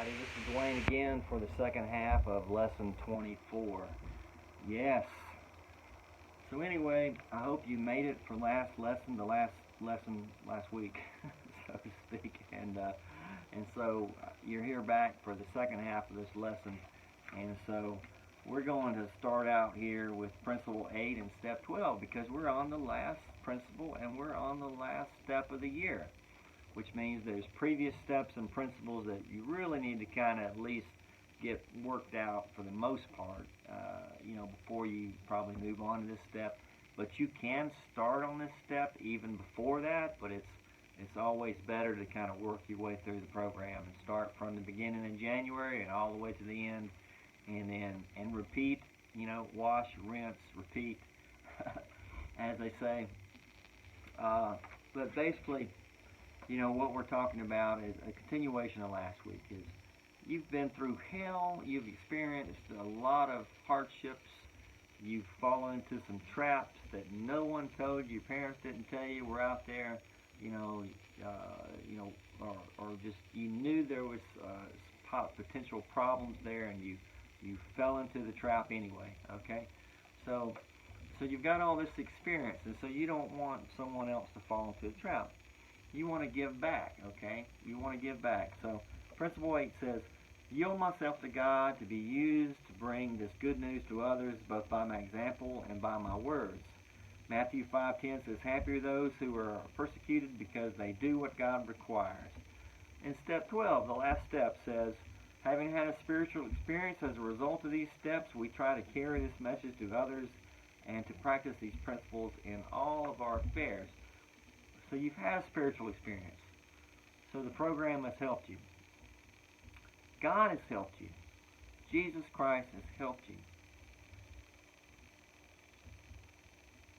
everybody. This is Dwayne again for the second half of lesson 24. Yes. So anyway, I hope you made it for the last lesson last week, so to speak. And so you're here back for the second half of this lesson. And so we're going to start out here with Principle 8 and Step 12 because we're on the last principle and we're on the last step of the year, which means there's previous steps and principles that you really need to kind of at least get worked out for the most part, before you probably move on to this step. But you can start on this step even before that, but it's always better to kind of work your way through the program and start from the beginning in January and all the way to the end, and repeat, wash, rinse, repeat, as they say. But basically, what we're talking about is a continuation of last week. Is you've been through hell, you've experienced a lot of hardships, you've fallen into some traps that no one told you, your parents didn't tell you were out there, or just you knew there was potential problems there, and you fell into the trap anyway. Okay, so you've got all this experience, and so you don't want someone else to fall into the trap. You want to give back, okay? You want to give back. So Principle 8 says, yield myself to God to be used to bring this good news to others, both by my example and by my words. Matthew 5:10 says, happy are those who are persecuted because they do what God requires. In Step 12, the last step, says, having had a spiritual experience as a result of these steps, we try to carry this message to others and to practice these principles in all of our affairs. So you've had a spiritual experience. So the program has helped you. God has helped you. Jesus Christ has helped you.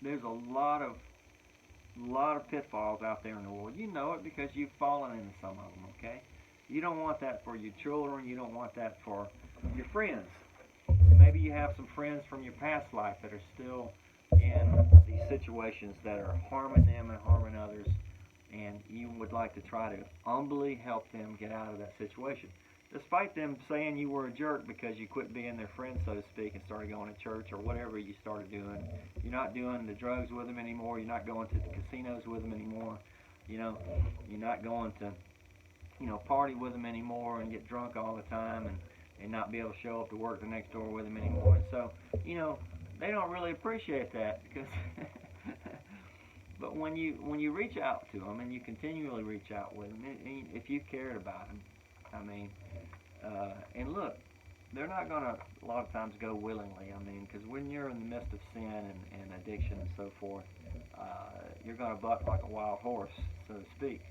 There's a lot of pitfalls out there in the world. You know it because you've fallen into some of them, okay? You don't want that for your children. You don't want that for your friends. Maybe you have some friends from your past life that are still in these situations that are harming them and harming others, and you would like to try to humbly help them get out of that situation, despite them saying you were a jerk because you quit being their friend, so to speak, and started going to church or whatever you started doing. You're not doing the drugs with them anymore. You're not going to the casinos with them anymore. You're not going to party with them anymore and get drunk all the time and not be able to show up to work the next door with them anymore. And so they don't really appreciate that because but when you reach out to them and you continually reach out with them, if you cared about them, and look, they're not going to a lot of times go willingly. Because when you're in the midst of sin and addiction and so forth, you're going to buck like a wild horse, so to speak,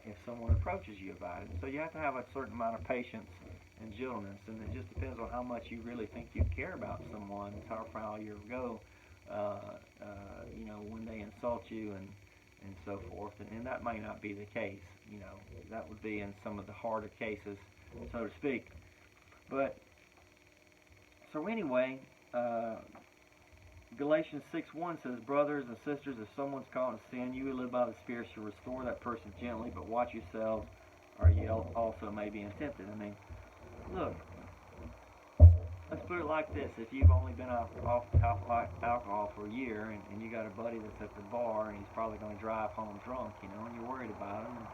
if someone approaches you about it. So you have to have a certain amount of patience and gentleness, and it just depends on how much you really think you care about someone. It's how far you go, when they insult you and so forth, and that may not be the case. That would be in some of the harder cases, so to speak. But so anyway, Galatians 6:1 says, brothers and sisters, if someone's caught in sin, you who live by the Spirit should restore that person gently, but watch yourselves, or you also may be tempted. Look, let's put it like this. If you've only been off alcohol for a year and you got a buddy that's at the bar and he's probably going to drive home drunk, and you're worried about him, and,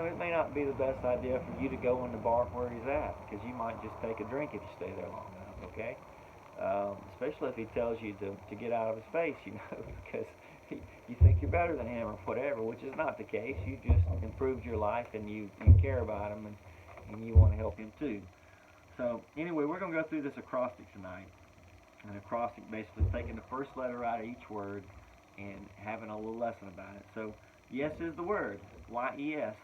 it may not be the best idea for you to go in the bar where he's at, because you might just take a drink if you stay there long enough, okay? Especially if he tells you to get out of his face, because you think you're better than him or whatever, which is not the case. You just improved your life and you care about him and you want to help him too. So anyway, we're going to go through this acrostic tonight. An acrostic basically is taking the first letter out of each word and having a little lesson about it. So yes is the word, Y-E-S.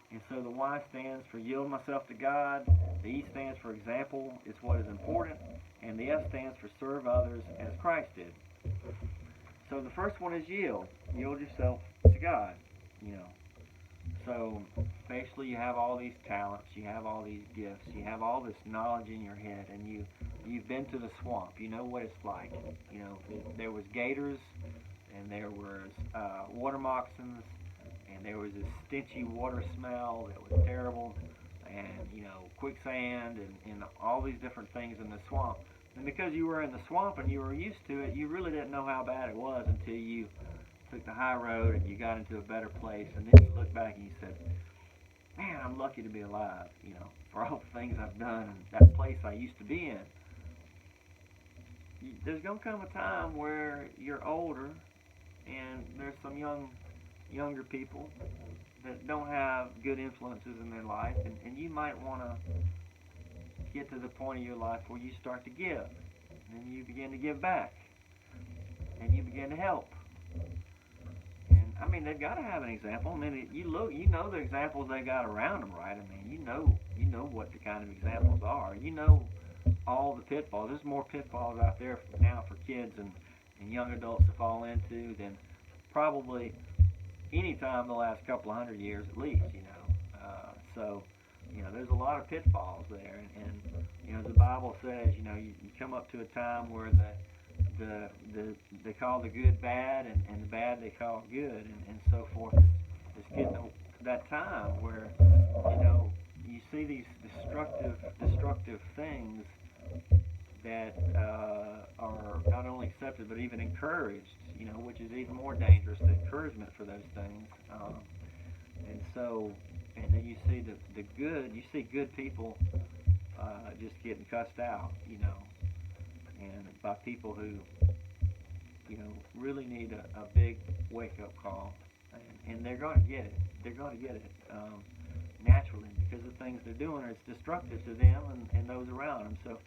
And so the Y stands for yield myself to God. The E stands for example, it's what is important. And the S stands for serve others as Christ did. So the first one is yield. Yield yourself to God. So basically you have all these talents, you have all these gifts, you have all this knowledge in your head, and you've been to the swamp. You know what it's like. There was gators, and there was water moccasins, and there was this stinchy water smell that was terrible, and quicksand and all these different things in the swamp. And because you were in the swamp and you were used to it, you really didn't know how bad it was until you took the high road and you got into a better place. And then you look back and you said, man, I'm lucky to be alive, for all the things I've done and that place I used to be in. There's going to come a time where you're older and there's some younger people that don't have good influences in their life, and you might want to get to the point of your life where you start to give, and you begin to give back, and you begin to help. And I mean, they've got to have an example. I mean, you know the examples they got around them, right? I mean, you know what the kind of examples are. You know all the pitfalls. There's more pitfalls out there now for kids and young adults to fall into than probably any time in the last couple of 100 years at least. So there's a lot of pitfalls there, and the Bible says, you come up to a time where they call the good bad, and the bad they call good, and so forth. It's getting to that time where you see these destructive things that are not only accepted but even encouraged, which is even more dangerous, the encouragement for those things. And then you see the good, you see good people just getting cussed out, and by people who, really need a big wake-up call, and they're going to get it. They're going to get it naturally, because the things they're doing is destructive to them and those around them. So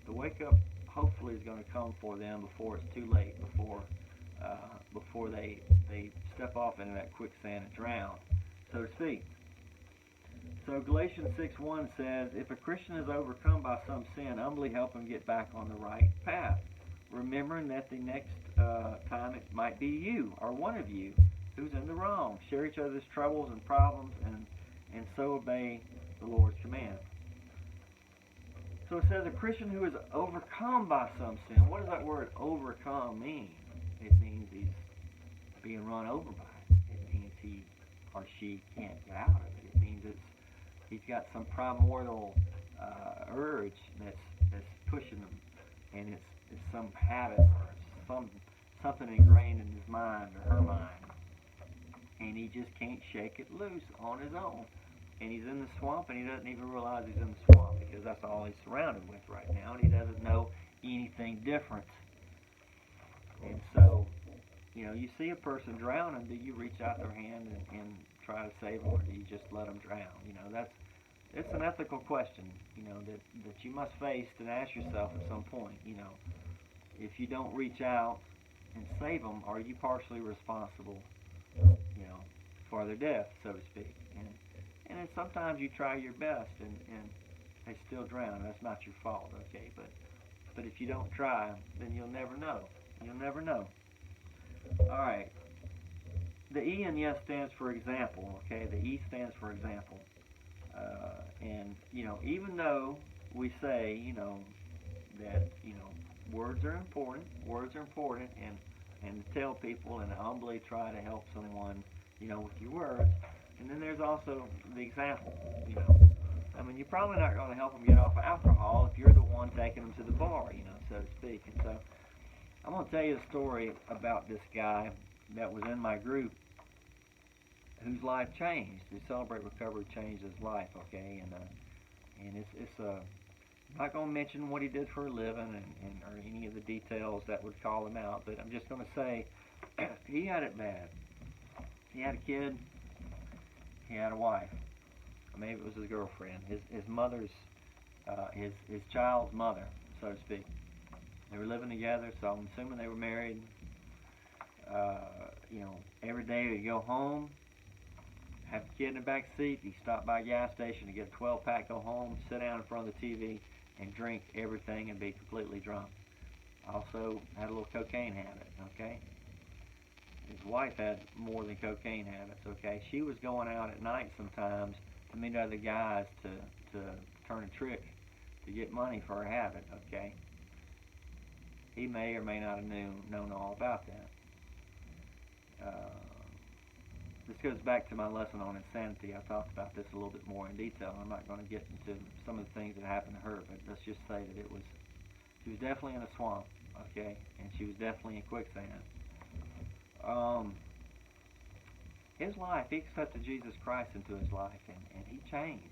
the wake-up hopefully is going to come for them before it's too late, before they step off into that quicksand and drown, so to speak. So Galatians 6:1 says, if a Christian is overcome by some sin, humbly help him get back on the right path, remembering that the next time it might be you or one of you who's in the wrong. Share each other's troubles and problems, and so obey the Lord's command. So it says a Christian who is overcome by some sin. What does that word overcome mean? It means he's being run over by it. It means he or she can't get out of it. It means he's got some primordial urge that's pushing him, and it's some habit or something ingrained in his mind or her mind, and he just can't shake it loose on his own. And he's in the swamp, and he doesn't even realize he's in the swamp, because that's all he's surrounded with right now, and he doesn't know anything different. And so, you see a person drowning, do you reach out their hand and try to save them, or do you just let them drown? It's an ethical question, that you must face and ask yourself at some point. If you don't reach out and save them, are you partially responsible, for their death, so to speak? And then sometimes you try your best and they still drown. That's not your fault, okay? But if you don't try, then you'll never know. You'll never know. All right. The E in yes stands for example, okay? The E stands for example. And, even though we say, that, words are important, and to tell people and to humbly try to help someone, with your words. And then there's also the example, I mean, you're probably not going to help them get off of alcohol if you're the one taking them to the bar, so to speak. And so I'm going to tell you a story about this guy that was in my group whose life changed. The Celebrate Recovery changed his life, okay? And it's I'm not going to mention what he did for a living and or any of the details that would call him out, but I'm just going to say he had it bad. He had a kid. He had a wife. Maybe it was his girlfriend. His mother's, his child's mother, so to speak. They were living together, so I'm assuming they were married. Every day he'd go home, have the kid in the back seat. He'd stop by a gas station to get a 12-pack, go home, sit down in front of the TV, and drink everything and be completely drunk. Also had a little cocaine habit, okay? His wife had more than cocaine habits, okay? She was going out at night sometimes to meet other guys to turn a trick to get money for her habit, okay? He may or may not have known all about that. this goes back to my lesson on insanity. I talked about this a little bit more in detail. I'm not going to get into some of the things that happened to her, but let's just say that she was definitely in a swamp, okay, and she was definitely in quicksand. His life, he accepted Jesus Christ into his life, and he changed.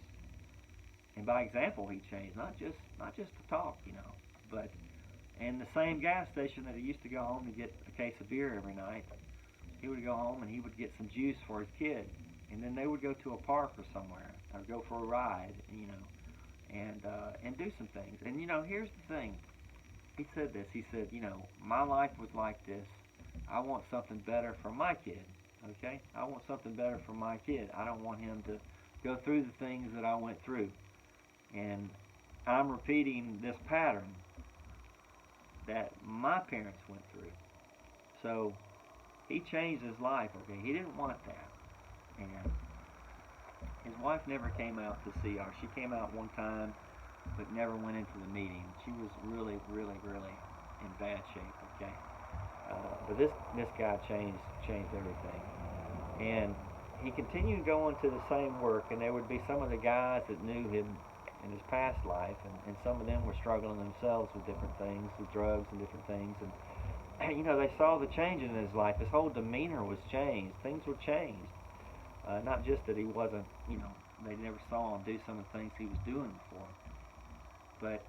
And by example, he changed, not just to talk, but in the same gas station that he used to go home to get a case of beer every night, he would go home and he would get some juice for his kid, and then they would go to a park or somewhere, or go for a ride, and do some things. And here's the thing. He said this. He said, my life was like this. I want something better for my kid. Okay? I want something better for my kid. I don't want him to go through the things that I went through. And I'm repeating this pattern that my parents went through. So he changed his life, okay? He didn't want that. And his wife never came out to see her. She came out one time, but never went into the meeting. She was really, really, really in bad shape, okay? But this guy changed everything. And he continued going to the same work, and there would be some of the guys that knew him in his past life, and some of them were struggling themselves with different things, with drugs and different things, and they saw the change in his life. His whole demeanor was changed. Things were changed. Not just that he wasn't, they never saw him do some of the things he was doing before. But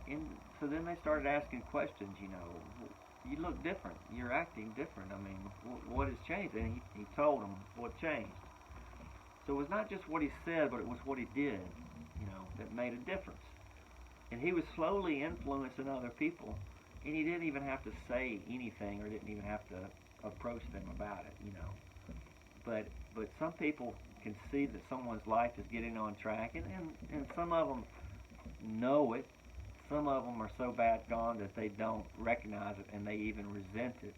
so then they started asking questions, you look different. You're acting different. I mean, what has changed? And he told them what changed. So it was not just what he said, but it was what he did, that made a difference. And he was slowly influencing other people, and he didn't even have to say anything, or didn't even have to approach them about it, But some people can see that someone's life is getting on track, and some of them know it. Some of them are so bad gone that they don't recognize it, and they even resent it.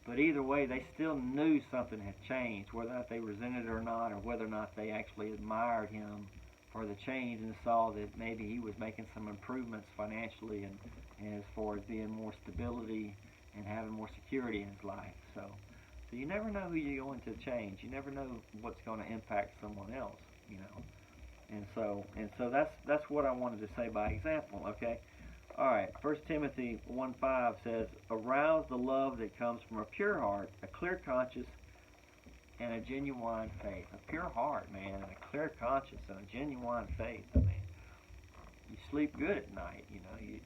But either way, they still knew something had changed, whether or not they resented it or not, or whether or not they actually admired him for the change and saw that maybe he was making some improvements financially and as far as being more stability and having more security in his life. So you never know who you're going to change. You never know what's going to impact someone else, And so that's what I wanted to say by example, okay? All right, 1 Timothy 1:5 says, arouse the love that comes from a pure heart, a clear conscience, and a genuine faith. A pure heart, man, and a clear conscience, and a genuine faith. I mean, you sleep good at night,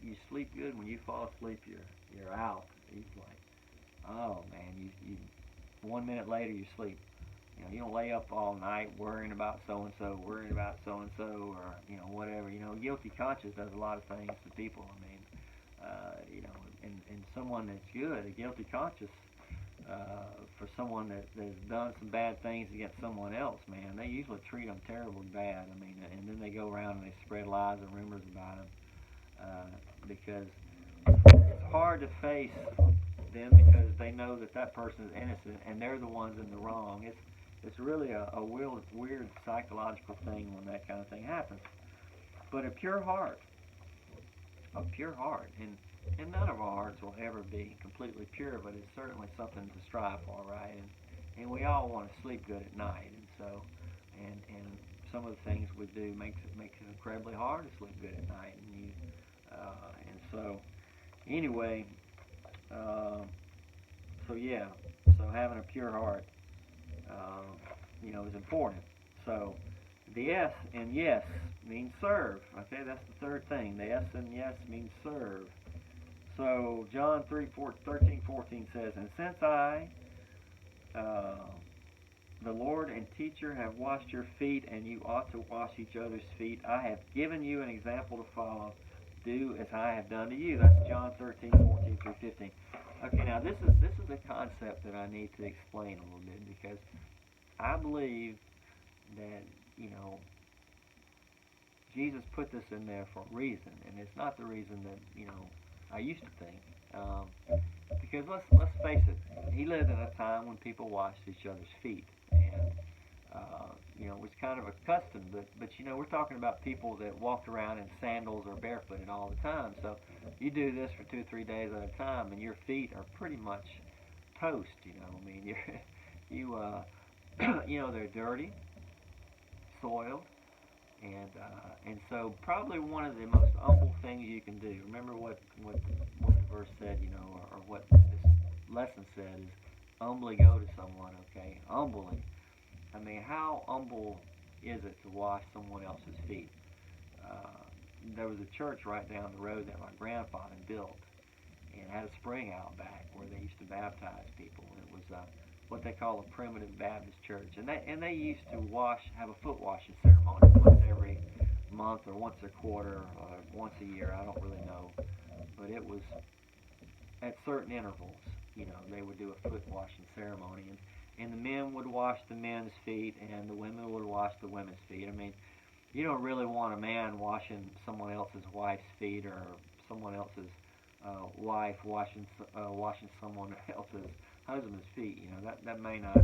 You sleep good. When you fall asleep, you're out. It's like, oh, man, you 1 minute later you sleep. You don't lay up all night worrying about so-and-so, or, whatever. A guilty conscience does a lot of things to people. I mean, and someone that's good, a guilty conscience, for someone that has done some bad things against someone else, man, they usually treat them terribly bad. I mean, and then they go around and they spread lies and rumors about them, because it's hard to face them because they know that person is innocent and they're the ones in the wrong. It's really a weird psychological thing when that kind of thing happens. But a pure heart, and none of our hearts will ever be completely pure, but it's certainly something to strive for, right? And we all want to sleep good at night, and so, and some of the things we do makes it incredibly hard to sleep good at night, and so anyway, so having a pure heart, is important. So the S in yes means serve. Okay, that's the third thing. The S in yes means serve. So John 13:14 says, and since I, the Lord and teacher, have washed your feet, and you ought to wash each other's feet, I have given you an example to follow. Do as I have done to you. That's John 13:14 through 15. Okay, now this is a concept that I need to explain a little bit, because I believe that, Jesus put this in there for a reason, and it's not the reason that, I used to think. Because let's face it, he lived in a time when people washed each other's feet, and it was kind of a custom. But we're talking about people that walked around in sandals or barefooted all the time. So you do this for 2 or 3 days at a time, and your feet are pretty much toast. I mean, they're dirty, soiled, and so probably one of the most humble things you can do. Remember what the verse said, or what this lesson said is humbly go to someone, okay? Humbly. I mean, how humble is it to wash someone else's feet? There was a church right down the road that my grandfather built, and had a spring out back where they used to baptize people. It was what they call a primitive Baptist church, and they used to have a foot washing ceremony once every month or once a quarter or once a year. I don't really know, but it was at certain intervals. They would do a foot washing ceremony, and the men would wash the men's feet, and the women would wash the women's feet. I mean, you don't really want a man washing someone else's wife's feet, or someone else's wife washing someone else's husband's feet. That may not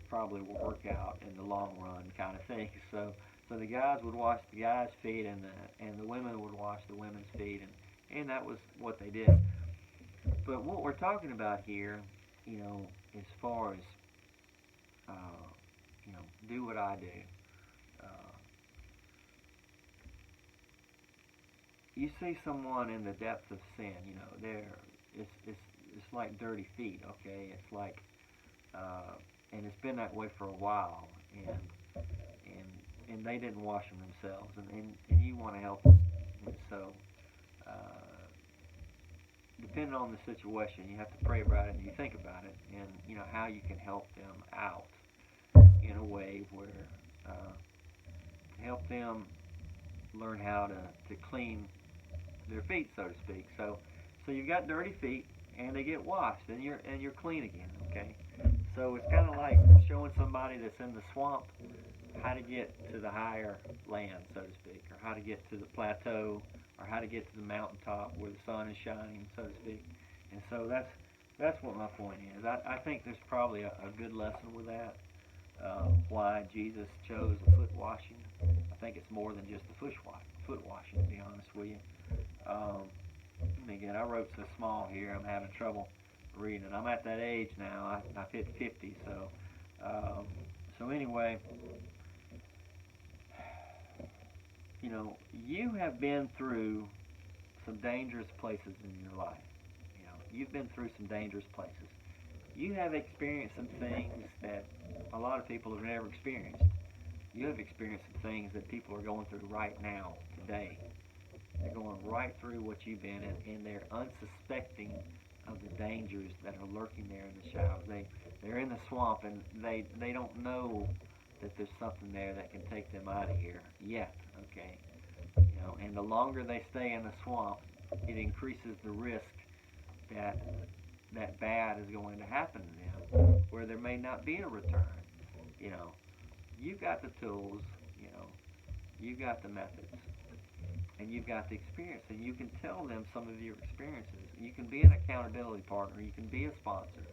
probably work out in the long run, kind of thing. So the guys would wash the guys' feet, and the women would wash the women's feet, and that was what they did. But what we're talking about here, as far as do what I do. You see someone in the depths of sin, it's like dirty feet, okay? It's like, and it's been that way for a while, and they didn't wash them themselves, and you want to help them, and so, depending on the situation, you have to pray about it and you think about it, and how you can help them out in a way where help them learn how to clean their feet, so to speak. So you've got dirty feet, and they get washed, and you're clean again. Okay. So it's kind of like showing somebody that's in the swamp how to get to the higher land, so to speak, or how to get to the plateau, or how to get to the mountaintop where the sun is shining, so to speak. And so that's what my point is. I think there's probably a good lesson with that. Why Jesus chose the foot washing. I think it's more than just the foot washing, to be honest with you. Again, I wrote so small here, I'm having trouble reading. I'm at that age now. I've hit 50, so anyway, you have been through some dangerous places in your life. You've been through some dangerous places. You have experienced some things that a lot of people have never experienced. You have experienced some things that people are going through right now, today. They're going right through what you've been in, and they're unsuspecting of the dangers that are lurking there in the shadows. They're in the swamp, and they don't know that there's something there that can take them out of here yet, okay? And the longer they stay in the swamp, it increases the risk that bad is going to happen to them, where there may not be a return. You've got the tools, you've got the methods, and you've got the experience, and you can tell them some of your experiences. You can be an accountability partner, you can be a sponsor,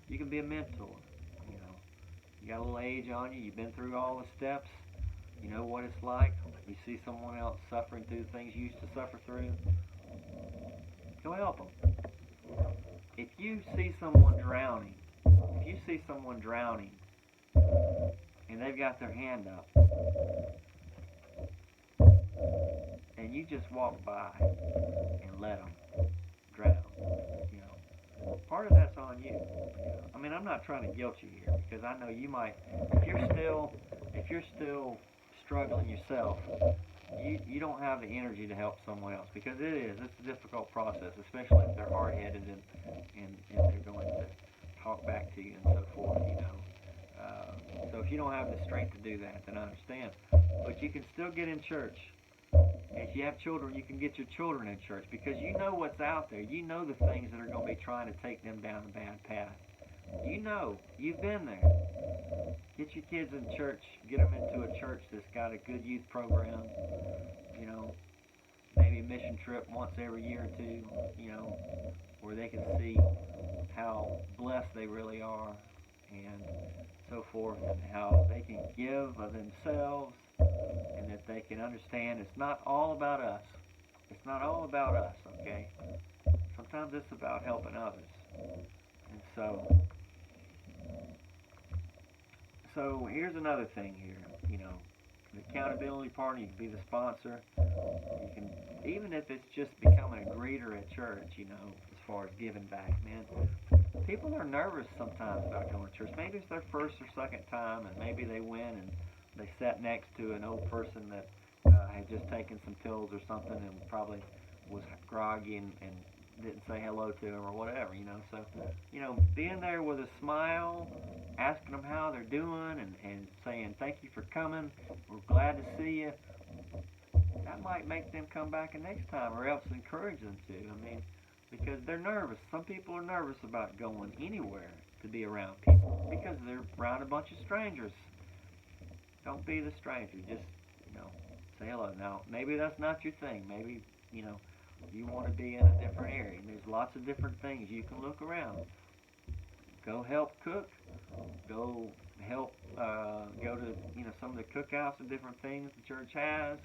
you can be a mentor. You got a little age on you, you've been through all the steps, you know what it's like. You see someone else suffering through things you used to suffer through, go help them. If you see someone drowning, and they've got their hand up, and you just walk by and let them drown, part of that's on you. I mean, I'm not trying to guilt you here, because I know you might, if you're still struggling yourself, you don't have the energy to help someone else, because it's a difficult process, especially if they're hard-headed and they're going to talk back to you and so forth, So if you don't have the strength to do that, then I understand. But you can still get in church. If you have children, you can get your children in church, because you know what's out there. You know the things that are going to be trying to take them down a bad path. You've been there. Get your kids in church. Get them into a church that's got a good youth program. Maybe a mission trip once every year or two, where they can see how blessed they really are, and so forth, and how they can give of themselves, and that they can understand it's not all about us. It's not all about us, okay? Sometimes it's about helping others. And so, So here's another thing here. The accountability partner, you can be the sponsor. You can, even if it's just becoming a greeter at church, as far as giving back, man. People are nervous sometimes about going to church. Maybe it's their first or second time, and maybe they went and they sat next to an old person that had just taken some pills or something and probably was groggy and didn't say hello to him or whatever, So, being there with a smile, asking them how they're doing and saying, thank you for coming, we're glad to see you, that might make them come back next time, or else encourage them to. Because they're nervous. Some people are nervous about going anywhere to be around people because they're around a bunch of strangers. Don't be the stranger. Just, say hello. Now, maybe that's not your thing. Maybe, you want to be in a different area. And there's lots of different things you can look around. Go help cook. Go help, go to, some of the cookouts and different things the church has.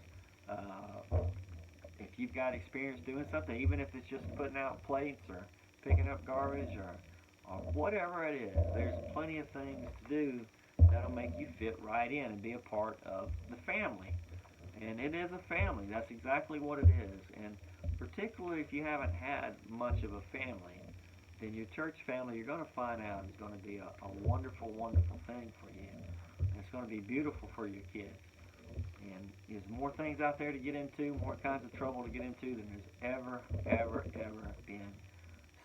If you've got experience doing something, even if it's just putting out plates or picking up garbage or whatever it is, there's plenty of things to do that'll make you fit right in and be a part of the family. And it is a family. That's exactly what it is. And particularly if you haven't had much of a family, then your church family, you're going to find out, is going to be a wonderful, wonderful thing for you. And it's going to be beautiful for your kids. And there's more things out there to get into, more kinds of trouble to get into than there's ever been.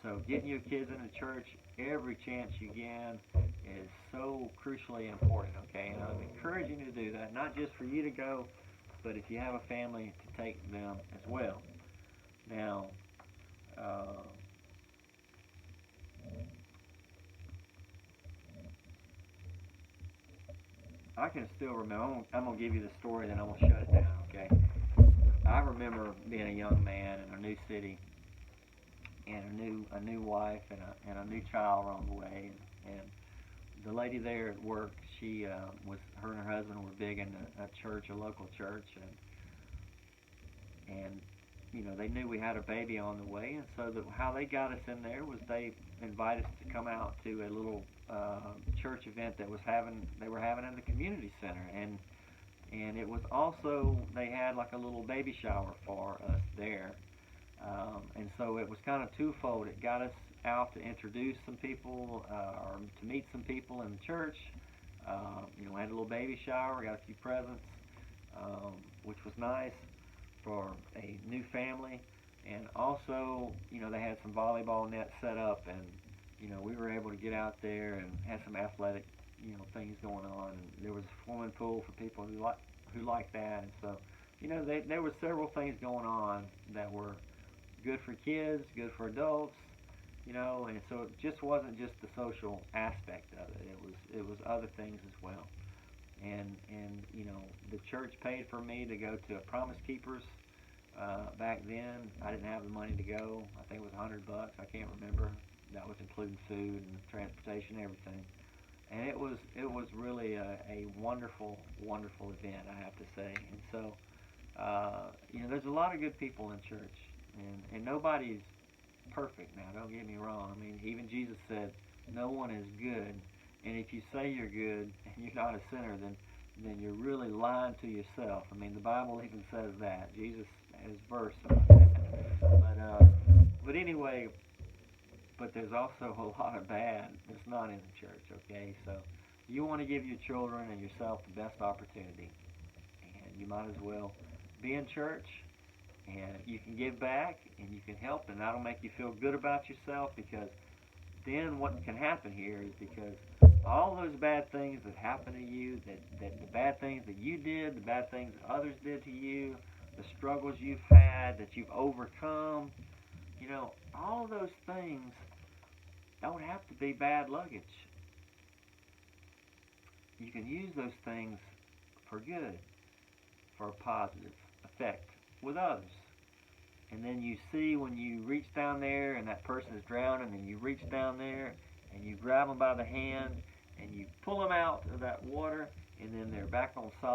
So getting your kids into church every chance you can is so crucially important, okay? And I'm encouraging you to do that, not just for you to go, but if you have a family, to take them as well. Now, I can still remember, I'm going to give you the story, then I'm going to shut it down, okay? I remember being a young man in a new city, and a new wife and a new child were on the way, and the lady there at work, she her and her husband were big into a church, a local church, and they knew we had a baby on the way, and so how they got us in there was they invited us to come out to a little church event that they were having in the community center, and it was also, they had like a little baby shower for us there, and so it was kind of twofold. It got us out to introduce some people, or to meet some people in the church. We had a little baby shower, got a few presents, which was nice for a new family, and also, they had some volleyball nets set up, and, we were able to get out there and had some athletic, things going on, and there was a swimming pool for people who like that, and so, there were several things going on that were good for kids, good for adults, and so it just wasn't just the social aspect of it. It was other things as well. And the church paid for me to go to a Promise Keepers back then. I didn't have the money to go. I think it was $100. I can't remember. That was including food and transportation and everything. And it was really a wonderful, wonderful event, I have to say. And so, there's a lot of good people in church, and nobody's perfect now, don't get me wrong. Even Jesus said, no one is good, and if you say you're good and you're not a sinner, then you're really lying to yourself. The Bible even says that. Jesus has verse on that. But anyway, but there's also a lot of bad that's not in the church, okay? So you want to give your children and yourself the best opportunity, and you might as well be in church, and you can give back, and you can help, and that'll make you feel good about yourself, because then what can happen here is, because all those bad things that happen to you, that the bad things that you did, the bad things that others did to you, the struggles you've had, that you've overcome, all those things don't have to be bad luggage. You can use those things for good, for a positive effect with others. And then you see, when you reach down there and that person is drowning, and you reach down there and you grab them by the hand and you pull them out of that water, and then they're back on solid